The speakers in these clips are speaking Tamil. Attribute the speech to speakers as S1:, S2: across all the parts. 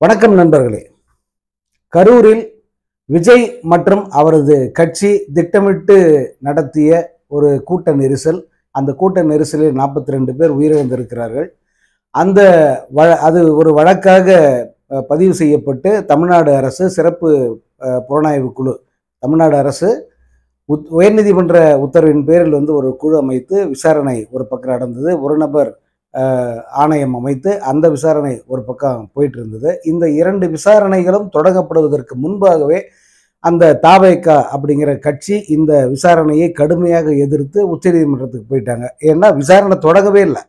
S1: வணக்கம் நண்பர்களே. கரூரில் விஜய் மற்றும் அவரது கட்சி திட்டமிட்டு நடத்திய ஒரு கூட்ட நெரிசல். அந்த கூட்ட நெரிசலில் 42 பேர் உயிரிழந்திருக்கிறார்கள். அந்த அது ஒரு வழக்காக பதிவு செய்யப்பட்டு தமிழ்நாடு அரசு சிறப்பு புலனாய்வு குழு, தமிழ்நாடு அரசு உயர்நீதிமன்ற உத்தரவின் பேரில் ஒரு குழு அமைத்து விசாரணை ஒரு பக்கம் நடந்தது. ஒரு நபர் ஆணையம் அமைத்து அந்த விசாரணை ஒரு பக்கம் போயிட்டு இருந்தது. இந்த 2 விசாரணைகளும் தொடங்கப்படுவதற்கு முன்பாகவே அந்த தாவேகா அப்படிங்கிற கட்சி இந்த விசாரணையை கடுமையாக எதிர்த்து உச்சநீதிமன்றத்துக்கு போயிட்டாங்க. ஏன்னா விசாரணை தொடங்கவே இல்லை,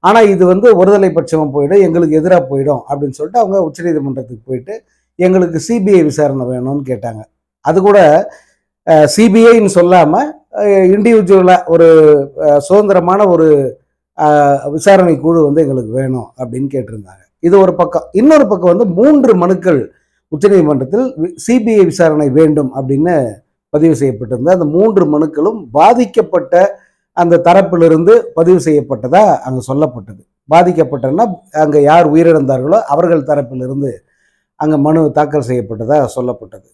S1: ஆனால் இது ஒருதலை பட்சமாக போயிடும், எங்களுக்கு எதிராக போயிடும் அப்படின்னு சொல்லிட்டு அவங்க உச்சநீதிமன்றத்துக்கு போயிட்டு எங்களுக்கு சிபிஐ விசாரணை வேணும்னு கேட்டாங்க. அது கூட சிபிஐன்னு சொல்லாமல் இண்டிவிஜுவலாக ஒரு சுதந்திரமான ஒரு விசாரணை குழு எங்களுக்கு வேணும் அப்படின்னு கேட்டிருந்தாங்க. இது ஒரு பக்கம். இன்னொரு பக்கம் 3 மனுக்கள் உச்சநீதிமன்றத்தில் சிபிஐ விசாரணை வேண்டும் அப்படின்னு பதிவு செய்யப்பட்டிருந்த அந்த 3 மனுக்களும் பாதிக்கப்பட்ட அந்த தரப்பிலிருந்து பதிவு செய்யப்பட்டதா அங்கே சொல்லப்பட்டது. பாதிக்கப்பட்டன்னா அங்கே யார் உயிரிழந்தார்களோ அவர்கள் தரப்பிலிருந்து அங்கே மனு தாக்கல் செய்யப்பட்டதா சொல்லப்பட்டது.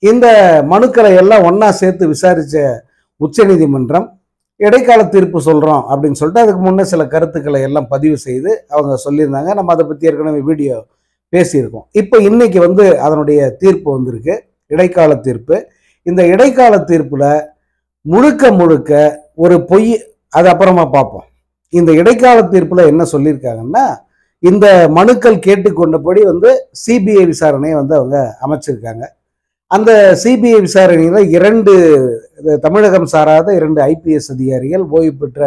S1: இந்த மனுக்களை எல்லாம் ஒன்றா சேர்த்து விசாரித்த உச்சநீதிமன்றம் இடைக்கால தீர்ப்பு சொல்கிறோம் அப்படின்னு சொல்லிட்டு அதுக்கு முன்னே சில கருத்துக்களை எல்லாம் பதிவு செய்து அவங்க சொல்லியிருந்தாங்க. நம்ம அதை பற்றி ஏற்கனவே வீடியோ பேசியிருக்கோம். இப்போ இன்னைக்கு அதனுடைய தீர்ப்பு வந்திருக்கு, இடைக்கால தீர்ப்பு. இந்த இடைக்கால தீர்ப்பில் முழுக்க ஒரு பொய், அது அப்புறமா பார்ப்போம். இந்த இடைக்கால தீர்ப்பில் என்ன சொல்லியிருக்காங்கன்னா, இந்த மனுக்கள் கேட்டுக்கொண்டபடி சிபிஐ விசாரணையை அவங்க அமைச்சிருக்காங்க. அந்த சிபிஐ விசாரணையில் 2 தமிழகம் சாராத 2 ஐபிஎஸ் அதிகாரிகள், ஓய்வு பெற்ற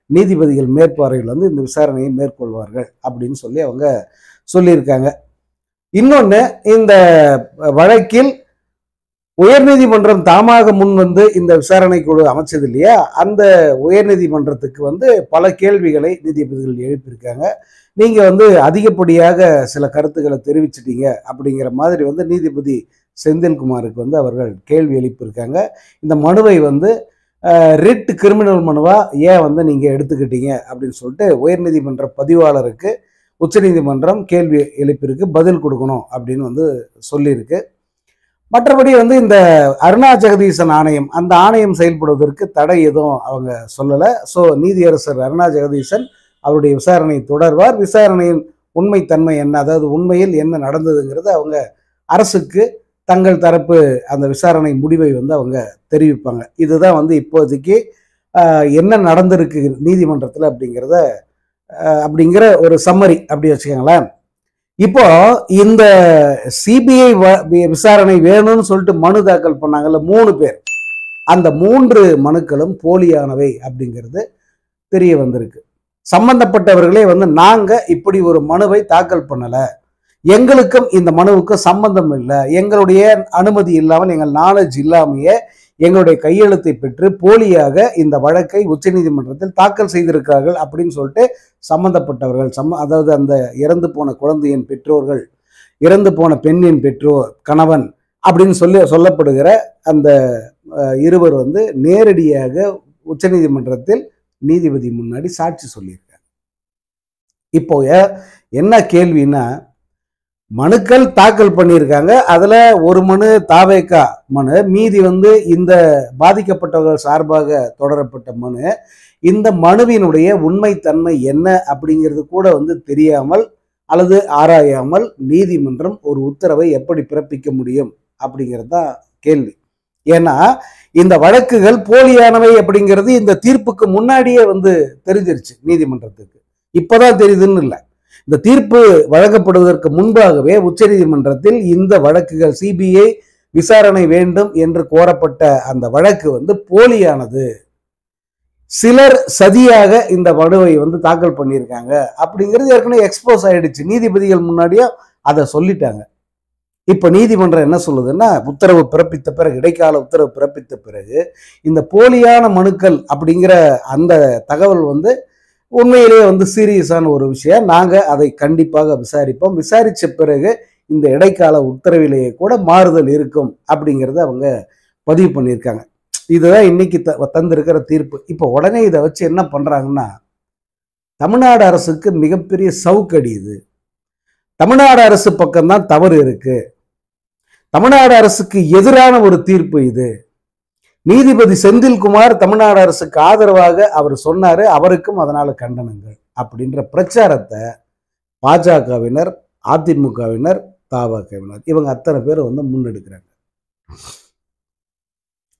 S1: நீதிபதிகள் மேற்பார்வையில் இந்த விசாரணையை மேற்கொள்வார்கள் அப்படின்னு சொல்லி அவங்க சொல்லியிருக்காங்க. இன்னொன்று, இந்த வழக்கில் உயர்நீதிமன்றம் தாமாக முன் இந்த விசாரணை குழு அமைச்சது இல்லையா, அந்த உயர்நீதிமன்றத்துக்கு பல கேள்விகளை நீதிபதிகள் எழுப்பியிருக்காங்க. நீங்கள் அதிகப்படியாக சில கருத்துக்களை தெரிவிச்சிட்டீங்க அப்படிங்கிற மாதிரி நீதிபதி செந்தில்குமாருக்கு அவர்கள் கேள்வி எழுப்பியிருக்காங்க. இந்த மனுவை ரிட் கிரிமினல் மனுவா ஏன் நீங்கள் எடுத்துக்கிட்டீங்க அப்படின்னு சொல்லிட்டு உயர்நீதிமன்ற பதிவாளருக்கு உச்சநீதிமன்றம் கேள்வி எழுப்பியிருக்கு, பதில் கொடுக்கணும் அப்படின்னு சொல்லியிருக்கு. மற்றபடி இந்த அருணா ஜெகதீசன் ஆணையம், அந்த ஆணையம் செயல்படுவதற்கு தடை எதுவும் அவங்க சொல்லலை. ஸோ நீதியரசர் அருணா ஜெகதீசன் அவருடைய விசாரணை தொடர்வார். விசாரணையின் உண்மைத்தன்மை என்ன, அதாவது உண்மையில் என்ன நடந்ததுங்கிறது அவங்க அரசுக்கு தங்கள் தரப்பு அந்த விசாரணை முடிவை அவங்க தெரிவிப்பாங்க. இதுதான் இப்போதைக்கு என்ன நடந்திருக்கு நீதிமன்றத்தில் அப்படிங்கிற ஒரு சம்மரி அப்படி வச்சுக்கோங்களேன். இப்போ இந்த சிபிஐ விசாரணை வேணும்னு சொல்லிட்டு மனு தாக்கல் பண்ணாங்கல்ல 3 பேர், அந்த 3 மனுக்களும் போலியானவை அப்படிங்கிறது தெரிய வந்திருக்கு. சம்பந்தப்பட்டவர்களே நாங்க இப்படி ஒரு மனுவை தாக்கல் பண்ணல, எங்களுக்கும் இந்த மனுவுக்கும் சம்பந்தம் இல்லை, எங்களுடைய அனுமதி இல்லாமல், எங்கள் நாலேஜ் இல்லாமையே எங்களுடைய கையெழுத்தை பெற்று போலியாக இந்த வழக்கை உச்சநீதிமன்றத்தில் தாக்கல் செய்திருக்கிறார்கள் அப்படின்னு சொல்லிட்டு சம்பந்தப்பட்டவர்கள், அதாவது அந்த இறந்து போன குழந்தையின் பெற்றோர்கள், இறந்து போன பெண்ணின் பெற்றோர், கணவன் அப்படின்னு சொல்லப்படுகிற அந்த இருவர் நேரடியாக உச்சநீதிமன்றத்தில் நீதிபதி முன்னாடி சாட்சி சொல்லியிருக்காங்க. இப்போ என்ன கேள்வின்னா, மனுக்கள் தாக்கல் பண்ணியிருக்காங்க, அதுல ஒரு மனு தாவேகா மனு, மீதி இந்த பாதிக்கப்பட்டவர்கள் சார்பாக தொடரப்பட்ட மனு. இந்த மனுவினுடைய உண்மைத்தன்மை என்ன அப்படிங்கிறது கூட தெரியாமல் அல்லது ஆராயாமல் நீதிமன்றம் ஒரு உத்தரவை எப்படி பிறப்பிக்க முடியும் அப்படிங்கிறது தான் கேள்வி. ஏன்னா இந்த வழக்குகள் போலியானவை அப்படிங்கிறது இந்த தீர்ப்புக்கு முன்னாடியே தெரிஞ்சிருச்சு நீதிமன்றத்துக்கு, இப்பதான் தெரியுதுன்னு இல்லை. இந்த தீர்ப்பு வழங்கப்படுவதற்கு முன்பாகவே உச்சநீதிமன்றத்தில் இந்த வழக்குகள் சிபிஐ விசாரணை வேண்டும் என்று கோரப்பட்ட அந்த வழக்கு போலியானது, சிலர் சதியாக இந்த மனுவை தாக்கல் பண்ணியிருக்காங்க அப்படிங்கிறது ஏற்கனவே எக்ஸ்போஸ் ஆயிடுச்சு. நீதிபதிகள் முன்னாடியே அதை சொல்லிட்டாங்க. இப்ப நீதிமன்றம் என்ன சொல்லுதுன்னா, உத்தரவு பிறப்பித்த பிறகு, இடைக்கால உத்தரவு பிறப்பித்த பிறகு இந்த போலியான மனுக்கள் அப்படிங்கிற அந்த தகவல் உண்மையிலேயே சீரியஸான ஒரு விஷயம், நாங்க அதை கண்டிப்பாக விசாரிப்போம், விசாரிச்ச பிறகு இந்த இடைக்கால உத்தரவிலேயே கூட மாறுதல் இருக்கும் அப்படிங்கிறத அவங்க பதிவு பண்ணியிருக்காங்க. இதுதான் இன்னைக்கு தந்திருக்கிற தீர்ப்பு. இப்போ உடனே இதை வச்சு என்ன பண்றாங்கன்னா, தமிழ்நாடு அரசுக்கு மிகப்பெரிய சவுக்கடி இது. தமிழ்நாடு அரசு பக்கம்தான் தவறு இருக்கு. தமிழ்நாடு அரசுக்கு எதிரான ஒரு தீர்ப்பு இது. நீதிபதி செந்தில்குமார் தமிழ்நாடு அரசுக்கு ஆதரவாக அவர் சொன்னாரு, அவருக்கும் அதனால கண்டனங்கள் அப்படின்ற பிரச்சாரத்தை பாஜகவினர், அதிமுகவினர், தவகவினர் இவங்க அத்தனை பேர் முன்னெடுக்கிறாங்க.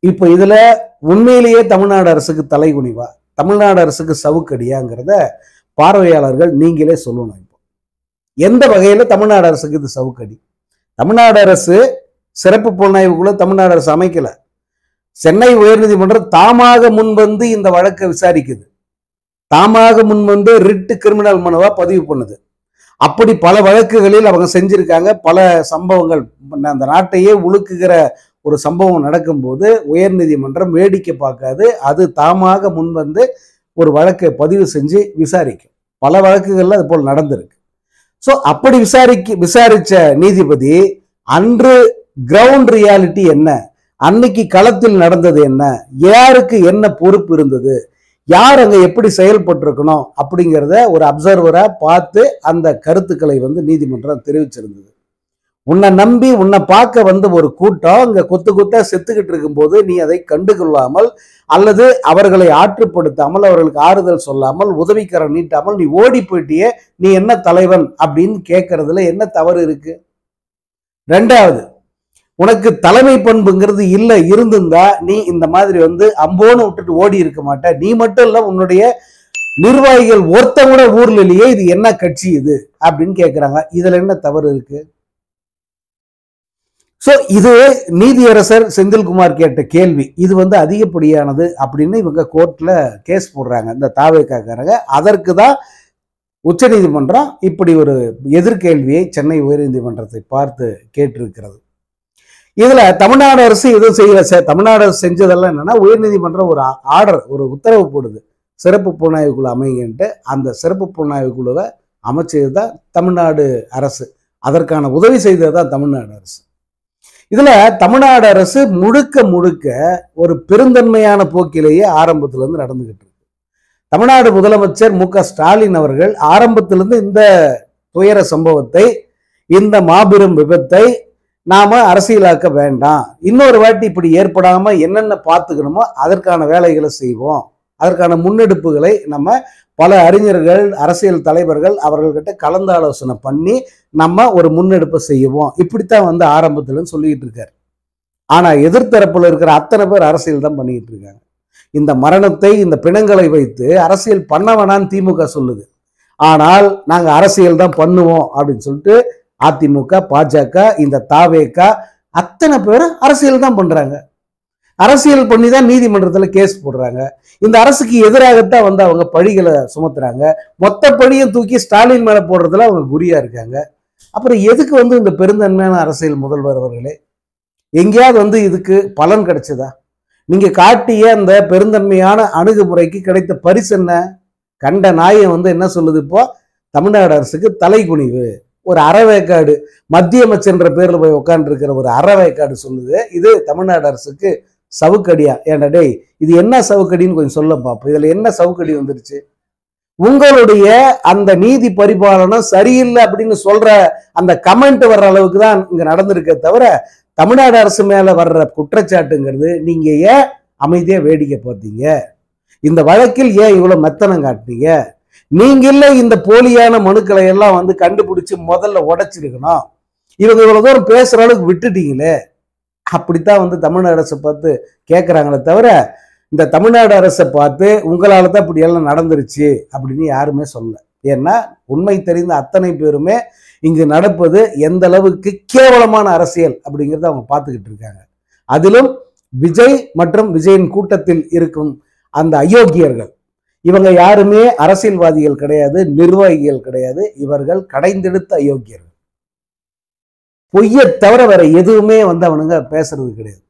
S1: இப்ப இதுல உண்மையிலேயே தமிழ்நாடு அரசுக்கு தலைகுனிவா, தமிழ்நாடு அரசுக்கு சவுக்கடியாங்கிறத பார்வையாளர்கள் நீங்களே சொல்லணும். இப்போ எந்த வகையில தமிழ்நாடு அரசுக்கு இது சவுக்கடி? தமிழ்நாடு அரசு சிறப்பு புலனாய்வுக்குள்ள தமிழ்நாடு அரசு அமைக்கல. சென்னை உயர்நீதிமன்றம் தாமாக முன்வந்து இந்த வழக்கை விசாரிக்குது. தாமாக முன்வந்து ரிட் கிரிமினல் மனுவா பதிவு பண்ணுது. அப்படி பல வழக்குகளில் அவங்க செஞ்சிருக்காங்க. பல சம்பவங்கள், அந்த நாட்டையே உலுக்குகிற ஒரு சம்பவம் நடக்கும்போது உயர்நீதிமன்றம் வேடிக்கை பார்க்காது. அது தாமாக முன்வந்து ஒரு வழக்கை பதிவு செஞ்சு விசாரிக்கும். பல வழக்குகள்ல அது போல் நடந்திருக்கு. ஸோ அப்படி விசாரிச்ச நீதிபதி அன்று கிரவுண்ட் ரியாலிட்டி என்ன, அன்னைக்கு களத்தில் நடந்தது என்ன, யாருக்கு என்ன பொறுப்பு இருந்தது, யார் அங்க எப்படி செயல்பட்டிருக்கணும் அப்படிங்கிறத ஒரு அப்சர்வரா பார்த்து அந்த கருத்துக்களை நீதிமன்றம் தெரிவிச்சிருந்தது. உன்னை நம்பி உன்னை பார்க்க வந்த ஒரு கூட்டம் அங்க கொத்து கொத்தா செத்துக்கிட்டு இருக்கும்போது நீ அதை கண்டுகொள்ளாமல் அல்லது அவர்களை ஆற்றுப்படுத்தாமல் அவர்களுக்கு ஆறுதல் சொல்லாமல் உதவிக்கரம் நீட்டாமல் நீ ஓடி போயிட்டியே, நீ என்ன தலைவன் அப்படின்னு கேட்கறதுல என்ன தவறு இருக்கு? ரெண்டாவது, உனக்கு தலைமை பண்புங்கிறது இல்லை, இருந்திருந்தா நீ இந்த மாதிரி அம்போன்னு விட்டுட்டு ஓடி இருக்க மாட்ட. நீ மட்டும் இல்ல, உன்னுடைய நிர்வாகிகள் ஒருத்த கூட ஊர்ல இல்லையே, இது என்ன கட்சி இது அப்படின்னு கேட்கிறாங்க. இதுல என்ன தவறு இருக்கு? சோ இது நீதியரசர் செந்தில்குமார் கேட்ட கேள்வி. இது அதிகப்படியானது அப்படின்னு இவங்க கோர்ட்ல கேஸ் போடுறாங்க இந்த தாவேக்காரங்க. அதற்கு தான் உச்ச நீதிமன்றம் இப்படி ஒரு எதிர்கேள்வியை சென்னை உயர்நீதிமன்றத்தை பார்த்து கேட்டிருக்கிறது. இதுல தமிழ்நாடு அரசு எதுவும் செய்யல. தமிழ்நாடு அரசு செஞ்சதெல்லாம் என்னன்னா, உயர்நீதிமன்றம் ஒரு ஆர்டர், ஒரு உத்தரவு போடுது, சிறப்பு புலனாய்வு குழு அமைங்கன்ட்டு. அந்த சிறப்பு புலனாய்வு குழுவை அமைச்சது தான் தமிழ்நாடு அரசு. அதற்கான உதவி செய்தது தான் தமிழ்நாடு அரசு. இதுல தமிழ்நாடு அரசு முழுக்க முழுக்க ஒரு பெருந்தன்மையான போக்கிலேயே ஆரம்பத்திலிருந்து நடந்துகிட்டு இருக்கு. தமிழ்நாடு முதலமைச்சர் மு.க. ஸ்டாலின் அவர்கள் ஆரம்பத்திலிருந்து இந்த துயர சம்பவத்தை, இந்த மாபெரும் விபத்தை நாம அரசியலாக்க வேண்டாம், இன்னொரு வாட்டி இப்படி ஏற்படாம என்னென்ன பார்த்துக்கணுமோ அதற்கான வேலைகளை செய்வோம், அதற்கான முன்னெடுப்புகளை நம்ம பல அறிஞர்கள், அரசியல் தலைவர்கள் அவர்கள்கிட்ட கலந்து ஆலோசனை பண்ணி நம்ம ஒரு முன்னெடுப்பை செய்வோம், இப்படித்தான் ஆரம்பத்துல சொல்லிக்கிட்டு இருக்காரு. ஆனா எதிர்த்தரப்புல இருக்கிற அத்தனை பேர் அரசியல் தான் பண்ணிக்கிட்டு இருக்காங்க. இந்த மரணத்தை, இந்த பிணங்களை வைத்து அரசியல் பண்ண வேணான்னு திமுக சொல்லுது. ஆனால் நாங்க அரசியல் தான் பண்ணுவோம் அப்படின்னு சொல்லிட்டு அதிமுக, பாஜக, இந்த தாவேகா அத்தனை பேரும் அரசியல் தான் பண்றாங்க. அரசியல் பண்ணி தான் நீதிமன்றத்துல கேஸ் போடுறாங்க. இந்த அரசுக்கு எதிராகத்தான் அவங்க பழிகளை சுமத்துறாங்க. மொத்த பழியும் தூக்கி ஸ்டாலின் மேல போடுறதுல அவங்க குறியா இருக்காங்க. அப்புறம் எதுக்கு இந்த பெருந்தன்மையான அரசியல் முதல்வர் அவர்களே? எங்கேயாவது இதுக்கு பலன் கிடைச்சதா? நீங்க காட்டிய அந்த பெருந்தன்மையான அணுகுமுறைக்கு கிடைத்த பரிசு என்ன? கண்ட நாயம் என்ன சொல்லுது? இப்போ தமிழ்நாடு அரசுக்கு தலைகுனிவு. ஒரு அறவேக்காடு, மத்திய அமைச்சர்ன்ற பேர்ல போய் உட்கார்ந்து இருக்கிற ஒரு அறவேக்காடு சொல்லுது இது தமிழ்நாடு அரசுக்கு சவுக்கடியா. ஏன்டா டேய், இது என்ன சவுக்கடின்னு கொஞ்சம் சொல்ல பாப்போம். இதுல என்ன சவுக்கடி வந்துருச்சு? உங்களுடைய அந்த நீதி பரிபாலனம் சரியில்லை அப்படின்னு சொல்ற அந்த கமெண்ட் வர்ற அளவுக்கு தான் இங்க நடந்திருக்க தவிர, தமிழ்நாடு அரசு மேல வர்ற குற்றச்சாட்டுங்கிறது நீங்க ஏன் அமைதியா வேடிக்கை பார்த்தீங்க? இந்த வழக்கில் ஏன் இவ்வளவு மெத்தனம் காட்டினீங்க? நீங்க இல்ல இந்த போலியான மனுக்களை எல்லாம் கண்டுபிடிச்சு முதல்ல உடைச்சிருக்கணும். இவங்க இவ்வளவு தூரம் பேசுற அளவுக்கு விட்டுட்டீங்களே. அப்படித்தான் தமிழ்நாடு அரசை பார்த்து கேட்கறாங்களே தவிர, இந்த தமிழ்நாடு அரசை பார்த்து உங்களால தான் இப்படி எல்லாம் நடந்துருச்சு அப்படின்னு யாருமே சொல்ல. ஏன்னா உண்மை தெரிந்த அத்தனை பேருமே இங்கு நடப்பது எந்த அளவுக்கு கேவலமான அரசியல் அப்படிங்கிறத அவங்க பார்த்துக்கிட்டு இருக்காங்க. அதிலும் விஜய் மற்றும் விஜயின் கூட்டத்தில் இருக்கும் அந்த அயோக்கியர்கள், இவங்க யாருமே அரசியல்வாதிகள் கிடையாது, நிர்வாகிகள் கிடையாது. இவர்கள் கடைந்தெடுத்த அயோக்கியர்கள். பொய்யை தவிர வேற எதுவுமே அவனுங்க பேசுறது கிடையாது.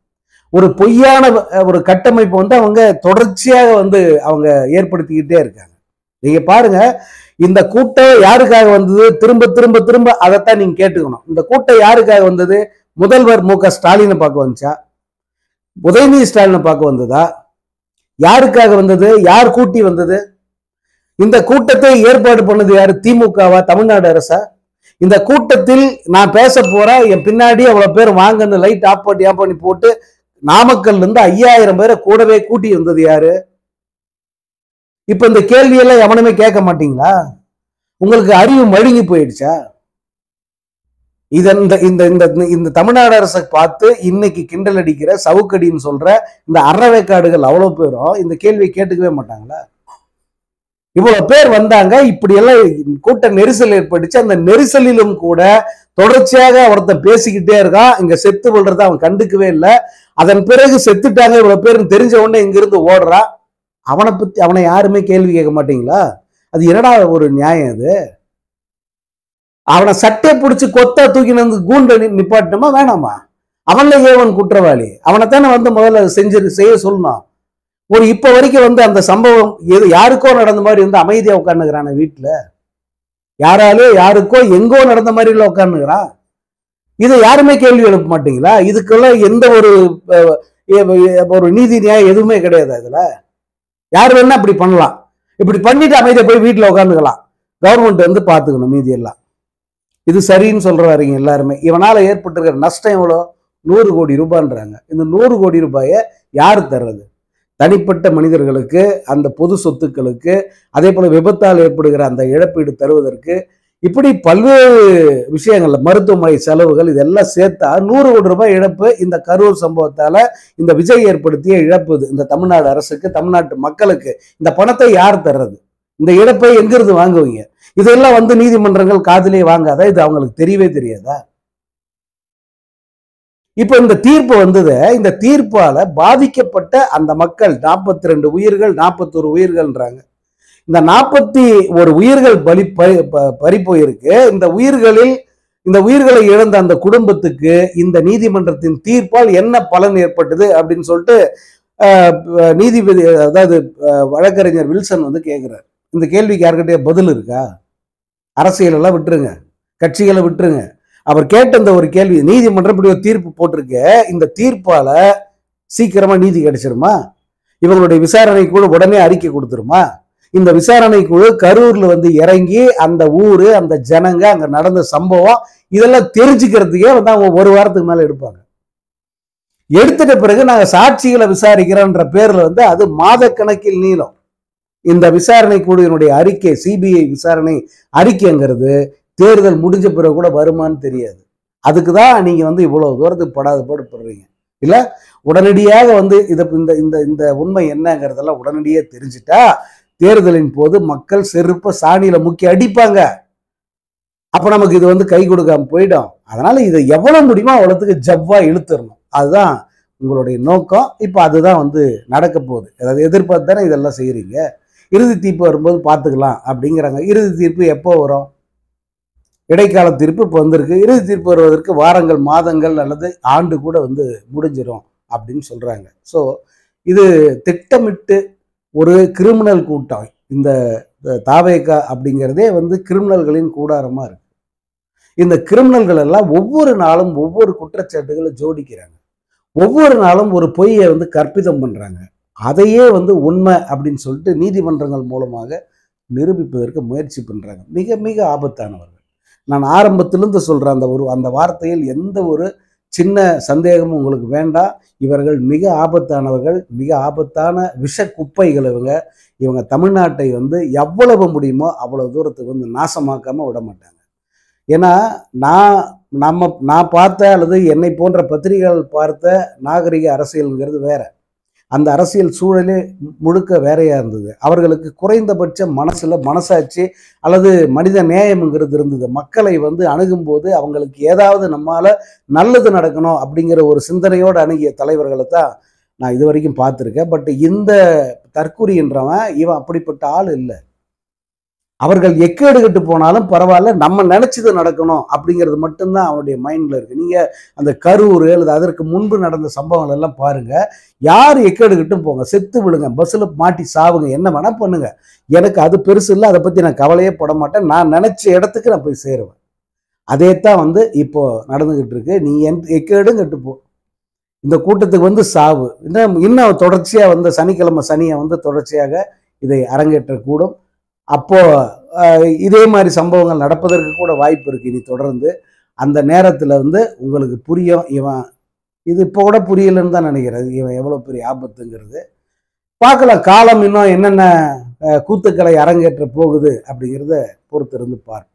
S1: ஒரு பொய்யான ஒரு கட்டமைப்பு அவங்க தொடர்ச்சியாக அவங்க ஏற்படுத்திக்கிட்டே இருக்காங்க. நீங்க பாருங்க, இந்த கூட்டம் யாருக்காக வந்தது? திரும்ப திரும்ப திரும்ப அதைத்தான் நீங்க கேட்டுக்கணும். இந்த கூட்டம் யாருக்காக வந்தது? முதல்வர் மு.க. ஸ்டாலினை பார்க்க வந்துச்சா? உதயநிதி ஸ்டாலினை பார்க்க வந்ததா? யாருக்காக வந்தது? யார் கூட்டி வந்தது? இந்த கூட்டத்தை ஏற்பாடு பண்ணது யாரு? திமுகவா? தமிழ்நாடு அரசா? இந்த கூட்டத்தில் நான் பேச போறேன், என் பின்னாடி அவ்வளவு பேர் வாங்கன்னு லைட் ஆஃப் பண்ணி போட்டு நாமக்கல்ல இருந்து 5000 பேரை கூடவே கூட்டி வந்தது யாரு? இப்ப இந்த கேள்வியெல்லாம் எவனுமே கேட்க மாட்டீங்களா? உங்களுக்கு அறிவு மழுங்கி போயிடுச்சா? இந்த தமிழ்நாடு அரசை பார்த்து இன்னைக்கு கிண்டல் அடிக்கிற சவுக்கடின்னு சொல்ற இந்த அறவேக்காடுகள் அவ்வளவு பேரும் இந்த கேள்வியை கேட்டுக்கவே மாட்டாங்களா? இவ்வளவு பேர் வந்தாங்க, இப்படி எல்லாம் கூட்ட நெரிசல் ஏற்பட்டுச்சு. அந்த நெரிசலிலும் கூட தொடர்ச்சியாக ஒருத்தன் பேசிக்கிட்டே இருக்கான். இங்க செத்து விழுறத அவன் கண்டுக்கவே இல்லை. அதன் பிறகு செத்துட்டாங்க இவ்வளவு பேர் தெரிஞ்ச உடனே இங்க இருந்து ஓடுறான். அவனை யாருமே கேள்வி கேட்க மாட்டீங்களா? அது என்னடா ஒரு நியாயம் அது? அவனை சட்டை பிடிச்சி கொத்தா தூக்கின கூண்ட நிப்பாட்டணுமா வேணாமா? அவன்ல ஏவன் குற்றவாளி, அவனைத்தானே வந்து முதல்ல செய்ய சொல்லணும். ஒரு இப்ப வரைக்கும் வந்து அந்த சம்பவம் யாருக்கோ நடந்த மாதிரி வந்து அமைதியா உட்காந்துக்கிறான வீட்டுல, யாருக்கோ எங்கோ நடந்த மாதிரி எல்லாம் உட்காந்துக்கிறான். இதை யாருமே கேள்வி எழுப்ப மாட்டீங்களா? இதுக்கெல்லாம் எந்த ஒரு நீதி நியாயம் எதுவுமே கிடையாது. இதுல யாரு வேணா இப்படி பண்ணலாம். இப்படி பண்ணிட்டு அமைதியா போய் வீட்டுல உட்காந்துக்கலாம். கவர்மெண்ட் வந்து பாத்துக்கணும் மீதி எல்லாம். இது சரின்னு சொல்றாருங்க எல்லாருமே. இவனால ஏற்பட்டிருக்கிற நஷ்டம் எவ்வளோ? 100 கோடி ரூபான்றாங்க. இந்த 100 கோடி ரூபாயை யாரு தர்றது? தனிப்பட்ட மனிதர்களுக்கு, அந்த பொது சொத்துக்களுக்கு, அதே போல விபத்தால் ஏற்படுகிற அந்த இழப்பீடு தருவதற்கு, இப்படி பல்வேறு விஷயங்கள்ல மருத்துவமனை செலவுகள் இதெல்லாம் சேர்த்தா 100 கோடி ரூபாய் இழப்பு. இந்த கரூர் சம்பவத்தால இந்த விஜய் ஏற்படுத்திய இழப்பு இந்த தமிழ்நாடு அரசுக்கு, தமிழ்நாட்டு மக்களுக்கு. இந்த பணத்தை யார் தர்றது? இந்த இழப்பை எங்கிருந்து வாங்குவீங்க? இதெல்லாம் வந்து நீதிமன்றங்கள் காதிலே வாங்காதா? இது அவங்களுக்கு தெரியவே தெரியாதா? இப்ப இந்த தீர்ப்பு வந்தது. இந்த தீர்ப்பால பாதிக்கப்பட்ட அந்த மக்கள் 42 உயிர்கள், 41 உயிர்கள்ன்றாங்க. இந்த 41 உயிர்கள் பறி போயிருக்கு. இந்த உயிர்களை இழந்த அந்த குடும்பத்துக்கு இந்த நீதிமன்றத்தின் தீர்ப்பால் என்ன பலன் ஏற்பட்டது அப்படின்னு சொல்லிட்டு நீதிபதி, அதாவது வழக்கறிஞர் வில்சன் வந்து கேட்கிறார். இந்த கேள்விக்கு யாருக்கிட்டே பதில் இருக்கா? அரசியல் எல்லாம் விட்டுருங்க, கட்சிகளை விட்டுருங்க. அவர் கேட்ட இந்த ஒரு கேள்வி, நீதிமன்றம் இப்படி ஒரு தீர்ப்பு போட்டிருக்க, இந்த தீர்ப்பால சீக்கிரமா நீதி கிடைச்சிருமா? இவங்களுடைய விசாரணை குழு உடனே அறிக்கை கொடுத்துருமா? இந்த விசாரணை குழு கரூர்ல வந்து இறங்கி அந்த ஊரு, அந்த ஜனங்க, அங்க நடந்த சம்பவம் இதெல்லாம் தெரிஞ்சுக்கிறதுக்கே வந்து அவங்க ஒரு வாரத்துக்கு மேல எடுப்பாங்க. எடுத்துட்ட பிறகு நாங்க சாட்சிகளை விசாரிக்கிறோன்ற பேர்ல வந்து அது மாத கணக்கில் நீளும். இந்த விசாரணை குழுவினுடைய அறிக்கை, சிபிஐ விசாரணை அறிக்கைங்கிறது தேர்தல் முடிஞ்ச பிறகு கூட வருமானு தெரியாது. அதுக்குதான் நீங்க வந்து இவ்வளவு தூரத்துக்கு படாது போடுறீங்க. இல்ல உடனடியாக வந்து இந்த உண்மை என்னங்கிறதெல்லாம் உடனடியே தெரிஞ்சுட்டா தேர்தலின் போது மக்கள் செருப்ப சாணியில முக்கி அடிப்பாங்க. அப்ப நமக்கு இது வந்து கை கொடுக்காம போயிடும். அதனால இதை எவ்வளவு முடியுமோ அவ்வளவுக்கு ஜவ்வா இழுத்துடணும். அதுதான் உங்களுடைய நோக்கம். இப்ப அதுதான் வந்து நடக்க போகுது. அதாவது எதிர்பார்த்து தானே இதெல்லாம் செய்யறீங்க. இறுதி தீர்ப்பு வரும்போது பார்த்துக்கலாம் அப்படிங்கிறாங்க. இறுதி தீர்ப்பு எப்போ வரும்? இடைக்கால தீர்ப்பு இப்போ வந்திருக்கு. இறுதி தீர்ப்பு வருவதற்கு வாரங்கள், மாதங்கள் அல்லது ஆண்டு கூட வந்து முடிஞ்சிடும் அப்படின்னு சொல்றாங்க. ஸோ இது திட்டமிட்டு ஒரு கிரிமினல் கூட்டம். இந்த தாவேகா அப்படிங்கிறதே வந்து கிரிமினல்களின் கூடாரமா இருக்கு. இந்த கிரிமினல்கள் எல்லாம் ஒவ்வொரு நாளும் ஒவ்வொரு குற்றச்சாட்டுகளை ஜோடிக்கிறாங்க. ஒவ்வொரு நாளும் ஒரு பொய்யை வந்து கற்பிதம் பண்றாங்க. அதையே வந்து உண்மை அப்படின்னு சொல்லிட்டு நீதிமன்றங்கள் மூலமாக நிரூபிப்பதற்கு முயற்சி பண்றாங்க. மிக மிக ஆபத்தானவர்கள். நான் ஆரம்பத்திலிருந்து சொல்றேன், அந்த வார்த்தையில் எந்த ஒரு சின்ன சந்தேகமும் உங்களுக்கு வேண்டாம். இவர்கள் மிக ஆபத்தானவர்கள், மிக ஆபத்தான விஷ குப்பைகள். இவங்க தமிழ்நாட்டை வந்து எவ்வளவு முடியுமோ அவ்வளவு தூரத்துக்கு வந்து நாசமாக்காம விட மாட்டாங்க. ஏன்னா நான் பார்த்த அல்லது என்னை போன்ற பத்திரிகைகள் பார்த்த நாகரிக அரசியல்ங்கிறது வேற. அந்த அரசியல் சூழலே முழுக்க வேறையா இருந்தது. அவர்களுக்கு குறைந்தபட்ச மனசாட்சி அல்லது மனித நேயம்ங்கிறது இருந்தது. மக்களை வந்து அணுகும் போது அவங்களுக்கு ஏதாவது நம்மால நல்லது நடக்கணும் அப்படிங்கிற ஒரு சிந்தனையோடு அணுகிய தலைவர்களை தான் நான் இது வரைக்கும் பார்த்துருக்கேன். பட் இந்த தற்குறின்றவன் இவன் அப்படிப்பட்ட ஆள் இல்லை. அவர்கள் எக்கேடு கட்டு போனாலும் பரவாயில்ல, நம்ம நினைச்சது நடக்கணும் அப்படிங்கிறது மட்டும்தான் அவனுடைய மைண்ட்ல இருக்கு. நீங்க அந்த கரூர் அல்லது அதற்கு முன்பு நடந்த சம்பவங்கள் எல்லாம் பாருங்க. யார் எக்கேடு கட்டும் போங்க, செத்து விடுங்க, பஸ்ல மாட்டி சாவுங்க, என்ன வேணா பண்ணுங்க, எனக்கு அது பெருசு இல்லை, அதை பத்தி நான் கவலையே பட மாட்டேன், நான் நினைச்ச இடத்துக்கு நான் போய் சேருவேன். அதே தான் வந்து இப்போ நடந்துகிட்டு இருக்கு. நீ எக்கேடும் கட்டுப்போ, இந்த கூட்டத்துக்கு வந்து சாவு. இன்னும் தொடர்ச்சியா வந்து சனிக்கிழமை சனியை வந்து தொடர்ச்சியாக இதை அரங்கேற்றக்கூடும். அப்போ இதே மாதிரி சம்பவங்கள் நடப்பதற்கு கூட வாய்ப்பு இருக்கு இனி தொடர்ந்து. அந்த நேரத்தில் வந்து உங்களுக்கு புரியும், இவன் இது இப்போ கூட புரியலன்னு தான் நினைக்கிறேன், இவன் எவ்வளோ பெரிய ஆபத்துங்கிறது. பார்க்கலாம், காலம் இன்னும் என்னென்ன கூத்துக்களை அரங்கேற்ற போகுது அப்படிங்கிறத பொறுத்திருந்து பார்ப்போம்.